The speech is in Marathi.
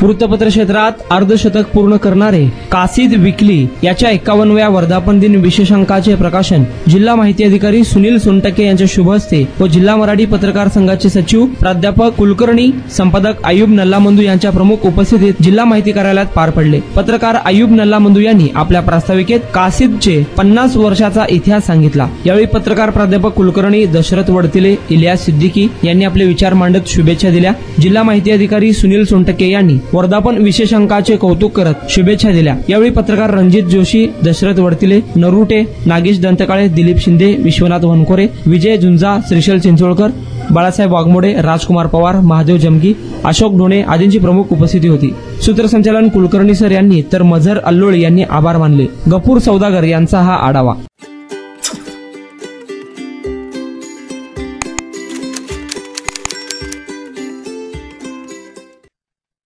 वृत्तपत्र क्षेत्रात अर्धशतक पूर्ण करणारे कासिद विकली याच्या 51व्या वर्धापन दिन विशेषांकाचे प्रकाशन जिल्हा माहिती अधिकारी सुनील सोनटके यांच्या शुभ हस्ते व जिल्हा मराठी पत्रकार संघाचे सचिव प्राध्यापक कुलकर्णी संपादक आयुब नल्लामंदू यांच्या प्रमुख उपस्थितीत जिल्हा माहिती कार्यालयात पार पडले। पत्रकार आयुब नल्लामंदू यांनी आपल्या प्रास्ताविकेत कासिदचे 50 वर्षाचा इतिहास सांगितला। यावेळी पत्रकार प्राध्यापक कुलकर्णी दशरथ वडतिले, इलियास सिद्दीकी यांनी आपले विचार मांडत शुभेच्छा दिल्या। जिल्हा माहिती अधिकारी सुनील सोनटके यांनी वर्धापन विशेषांकाचे कौतुक करत शुभेच्छा दिल्या। यावेळी पत्रकार रणजित जोशी, दशरथ वडतिले, नरुटे, नागेश दंतकाळे, दिलीप शिंदे, विश्वनाथ वनखोरे, विजय झुंजा, श्रीशल चिंचोळकर, बाळासाहेब वाघमोडे, राजकुमार पवार, महादेव जमगी, अशोक ढोणे आदींची प्रमुख उपस्थिती होती। सूत्रसंचालन कुलकर्णी सर यांनी तर मझर अल्लोळी यांनी आभार मानले। गफूर सौदागर यांचा हा आढावा।